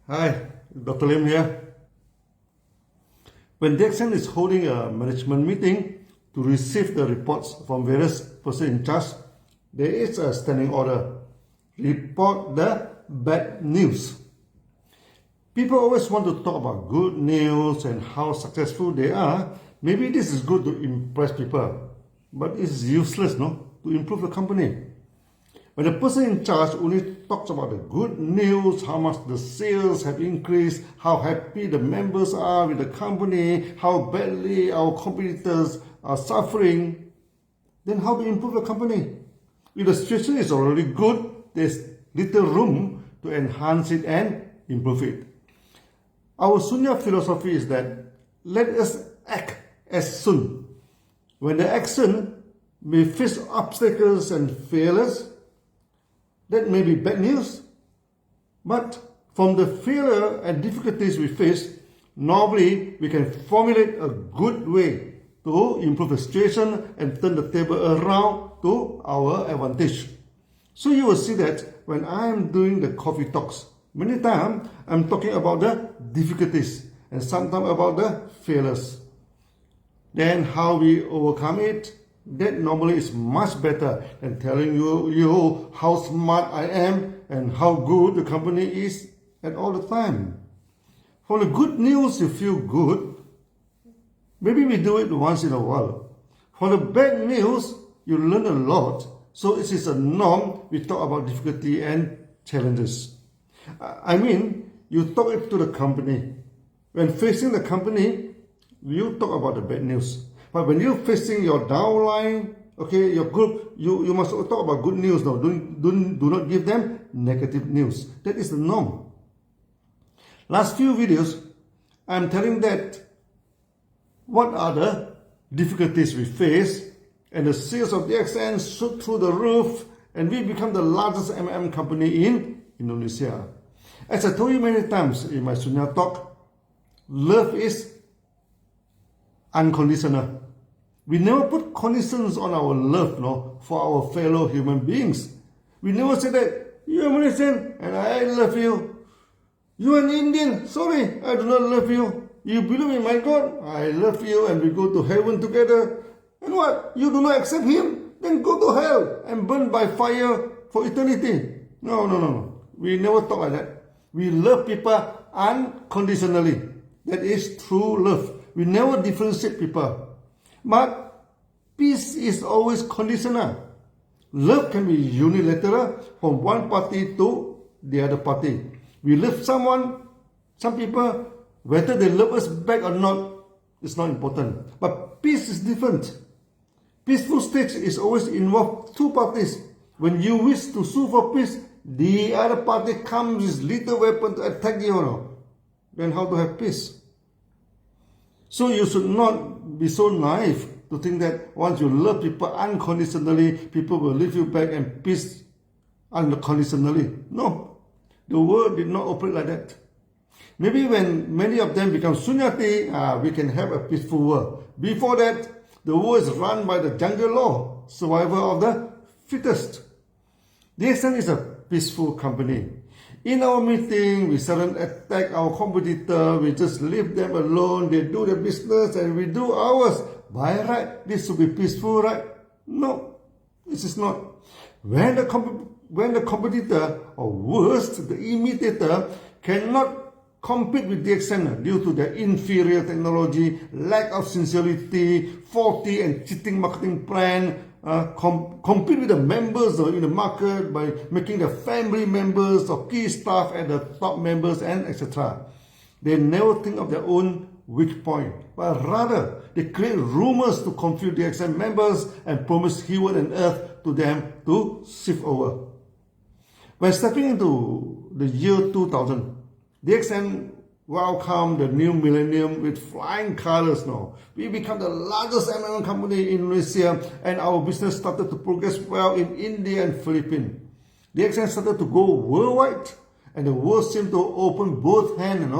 Hi, Dr. Lim here. When DXN is holding a management meeting to receive the reports from various persons in charge, there is a standing order. Report the bad news. People always want to talk about good news and how successful they are. Maybe this is good to impress people, but it's useless, no, to improve the company. When the person in charge only talks about the good news, how much the sales have increased, how happy the members are with the company, how badly our competitors are suffering, then how to improve the company? If the situation is already good, there's little room to enhance it and improve it. Our Sunya philosophy is that let us act as soon. When the action may face obstacles and failures, that may be bad news, but from the failure and difficulties we face, normally we can formulate a good way to improve the situation and turn the table around to our advantage. So you will see that when I am doing the coffee talks, many times I'm talking about the difficulties and sometimes about the failures. Then how we overcome it, that normally is much better than telling you how smart I am and how good the company is at all the time. For the good news, you feel good. Maybe we do it once in a while. For the bad news, you learn a lot. So it is a norm. We talk about difficulty and challenges. I mean, you talk it to the company. When facing the company, you talk about the bad news. But when you're facing your downline, okay, your group, you must talk about good news now. Do not give them negative news. That is the norm. Last few videos, I'm telling that what are the difficulties we face, and the sales of DXN shoot through the roof, and we become the largest MM company in Indonesia. As I told you many times in my Sunya talk, love is unconditional. We never put conditions on our love, no, for our fellow human beings. We never say that, you're Malaysian and I love you. You're an Indian, sorry, I do not love you. You believe in my God, I love you and we go to heaven together. And what? You do not accept him? Then go to hell and burn by fire for eternity. No. We never talk like that. We love people unconditionally. That is true love. We never differentiate people. But peace is always conditional. Love can be unilateral from one party to the other party. We love someone, some people, whether they love us back or not, it's not important. But peace is different. Peaceful state is always involve two parties. When you wish to sue for peace, the other party comes with little weapon to attack you. Then how to have peace? So you should not be so naive to think that once you love people unconditionally, people will leave you back and peace unconditionally. No, the world did not operate like that. Maybe when many of them become Sunyati, we can have a peaceful world. Before that, the world is run by the jungle law, survival of the fittest. DXN is a peaceful company. In our meeting, we suddenly attack our competitor, we just leave them alone, they do their business and we do ours. By right, this should be peaceful, right? No, this is not. When the competitor, or worse, the imitator, cannot compete with DXN due to their inferior technology, lack of sincerity, faulty and cheating marketing plan, compete with the members in the market by making the family members or key staff and the top members and etc. They never think of their own weak point, but rather they create rumors to confuse the DXN members and promise heaven and earth to them to shift over. When stepping into the year 2000, DXN welcomed the new millennium with flying colors now. We become the largest MM company in Indonesia and our business started to progress well in India and Philippines. DXN started to go worldwide and the world seemed to open both hands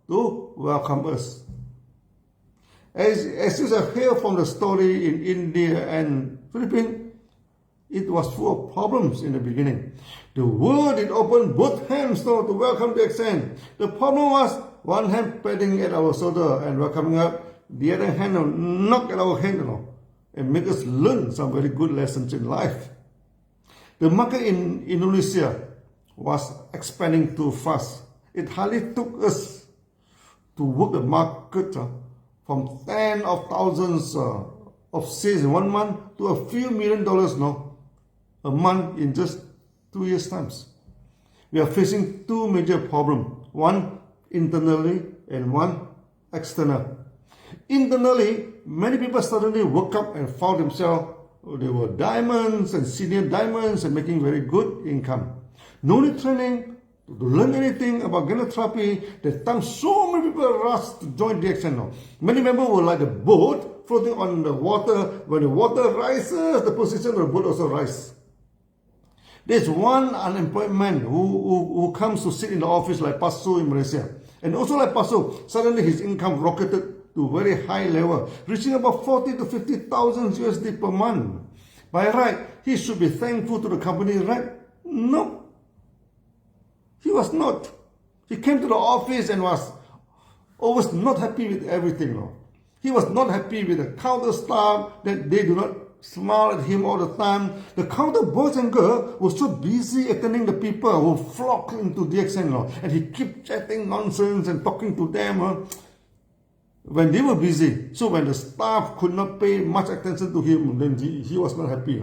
to welcome us. As you hear from the story in India and Philippines, it was full of problems in the beginning. The world did open both hands to welcome the accent. The problem was one hand patting at our shoulder and welcoming up, the other hand knock at our head, and make us learn some very good lessons in life. The market in Indonesia was expanding too fast. It hardly took us to work the market from tens of thousands of sales in 1 month to a few $1 million a month in just 2 years' time. We are facing two major problems, one internally and one external. Internally, many people suddenly woke up and found themselves they were diamonds and senior diamonds and making very good income. No need training to learn anything about gynotherapy. That time so many people rushed to join DXN now. Many members were like a boat floating on the water. When the water rises, the position of the boat also rises. There's one unemployed man who comes to sit in the office like Pasu in Malaysia. And also like Pasu, suddenly his income rocketed to very high level, reaching about 40 to 50,000 USD per month. By right, he should be thankful to the company, right? No. He was not. He came to the office and was always not happy with everything. He was not happy with the counter staff, that they do not smile at him all the time. The counter boys and girls were so busy attending the people who flocked into DXN, and he kept chatting nonsense and talking to them when they were busy. So when the staff could not pay much attention to him, then he was not happy.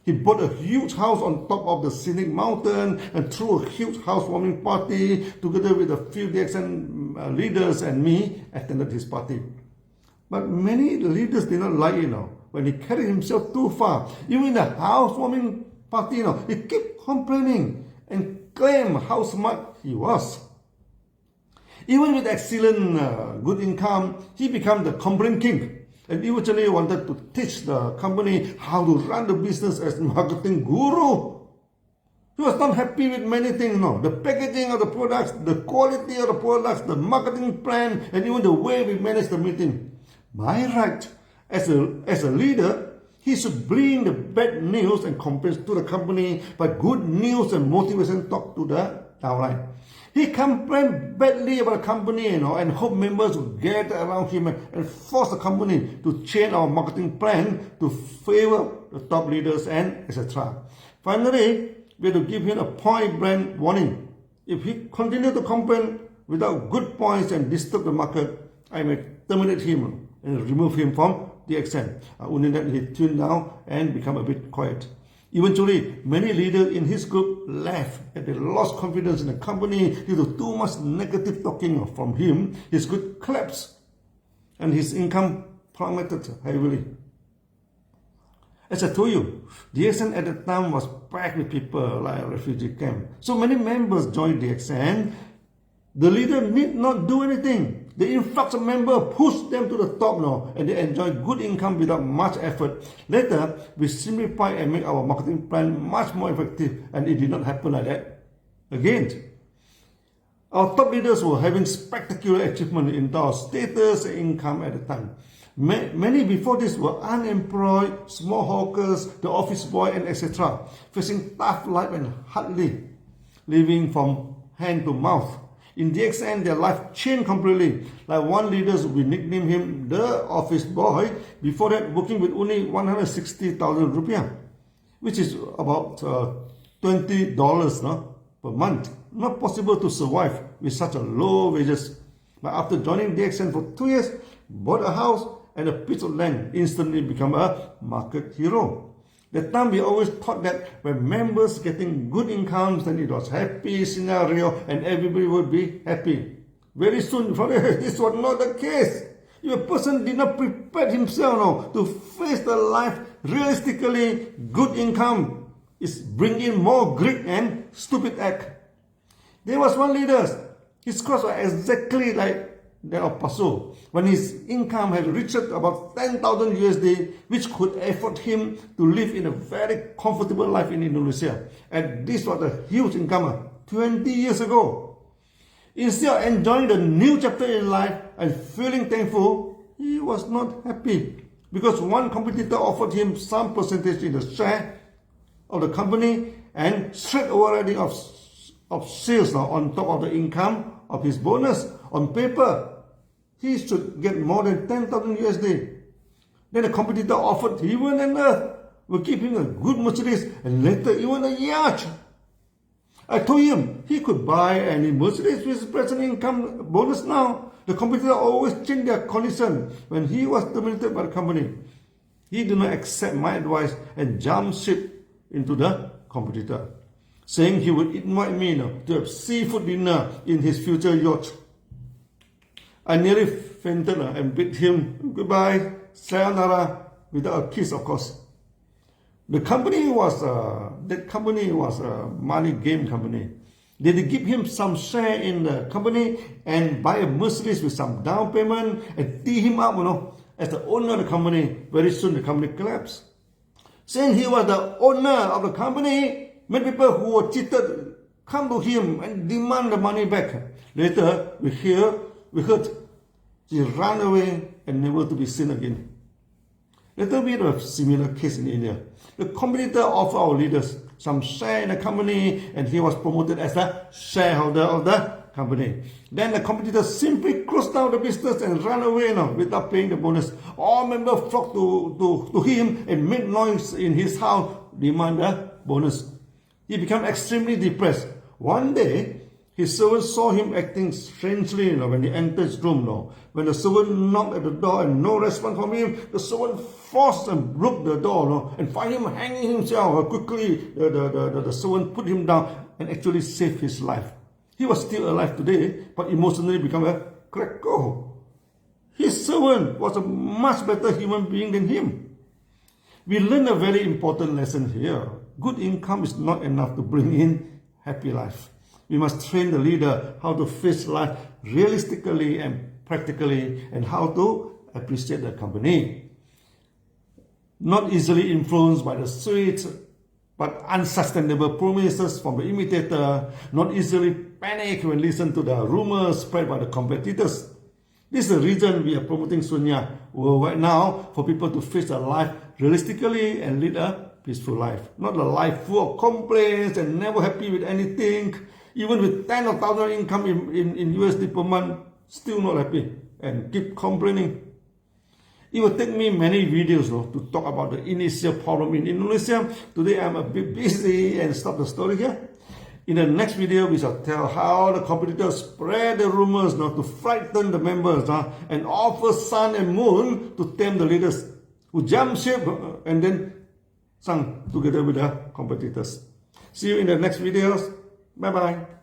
He bought a huge house on top of the scenic mountain and threw a huge housewarming party together with a few DXN leaders, and me attended his party. But many leaders did not like it when he carried himself too far. Even in the housewarming party, he kept complaining and claimed how smart he was. Even with excellent good income, he became the complaint king and eventually wanted to teach the company how to run the business as marketing guru. He was not happy with many things, the packaging of the products, the quality of the products, the marketing plan, and even the way we manage the meeting. By right, as a leader, he should bring the bad news and complaints to the company, but good news and motivation talk to the downline. He complained badly about the company, and hope members would gather around him and force the company to change our marketing plan to favor the top leaders and etc. Finally, we had to give him a point-blank warning. If he continued to complain without good points and disturb the market, I may terminate him and remove him from the accent. Only then he tuned down and become a bit quiet. Eventually, many leaders in his group left and they lost confidence in the company due to too much negative talking from him. His group collapsed and his income plummeted heavily. As I told you, DXN at the time was packed with people like a refugee camp. So many members joined DXN. The leader need not do anything. The influx of members pushed them to the top now, and they enjoyed good income without much effort. Later, we simplified and made our marketing plan much more effective, and it did not happen like that again. Our top leaders were having spectacular achievement in terms of status and income at the time. Many before this were unemployed, small hawkers, the office boy, and etc., facing tough life and hardly living from hand to mouth. In DXN, their life changed completely. Like one leader, we nicknamed him the office boy. Before that, working with only 160,000 rupiah, which is about $20 per month. Not possible to survive with such a low wages. But after joining DXN for 2 years, bought a house and a piece of land, instantly become a market hero. That time we always thought that when members getting good incomes, then it was happy scenario and everybody would be happy. Very soon, this was not the case. If a person did not prepare himself to face the life realistically, good income is bringing more greed and stupid act. There was one leader, his costs were exactly like that of Paso, when his income had reached about 10,000 USD, which could afford him to live in a very comfortable life in Indonesia. And this was a huge income 20 years ago. Instead of enjoying the new chapter in life and feeling thankful, he was not happy. because one competitor offered him some percentage in the share of the company and straight overriding of sales now on top of the income of his bonus. On paper, he should get more than 10,000 USD. Then the competitor offered heaven and earth, will give him a good Mercedes and later even a yacht. I told him he could buy any Mercedes with his present income bonus now. The competitor always changed their condition when he was terminated by the company. He did not accept my advice and jumped ship into the competitor, saying he would invite me to have seafood dinner in his future yacht. I nearly fainted and bid him goodbye, sayonara, without a kiss, of course. That company was a money game company. They did give him some share in the company and buy a Mercedes with some down payment and tee him up, as the owner of the company. Very soon the company collapsed. Saying he was the owner of the company, many people who were cheated come to him and demand the money back. Later, we heard he ran away and never to be seen again. Later, we have a similar case in India. The competitor offered our leaders some share in the company and he was promoted as the shareholder of the company. Then the competitor simply closed down the business and ran away without paying the bonus. All members flocked to him and made noise in his house, demand the bonus. He became extremely depressed. One day, his servant saw him acting strangely when he entered his room. When the servant knocked at the door and no response from him, the servant forced and broke the door and found him hanging himself. Quickly, the servant put him down and actually saved his life. He was still alive today, but emotionally became a cracker. His servant was a much better human being than him. We learn a very important lesson here. Good income is not enough to bring in happy life. We must train the leader how to face life realistically and practically and how to appreciate the company. Not easily influenced by the sweet but unsustainable promises from the imitator. Not easily panic when listening to the rumors spread by the competitors. This is the reason we are promoting Sunya worldwide now, for people to face their life realistically and lead a peaceful life. Not a life full of complaints and never happy with anything. Even with 10 or 1,000 income in USD per month, still not happy and keep complaining. It will take me many videos to talk about the initial problem in Indonesia. Today I'm a bit busy and stop the story here. In the next video, we shall tell how the competitors spread the rumors to frighten the members and offer sun and moon to tame the leaders who jump ship and then sunk together with the competitors. See you in the next videos. Bye-bye.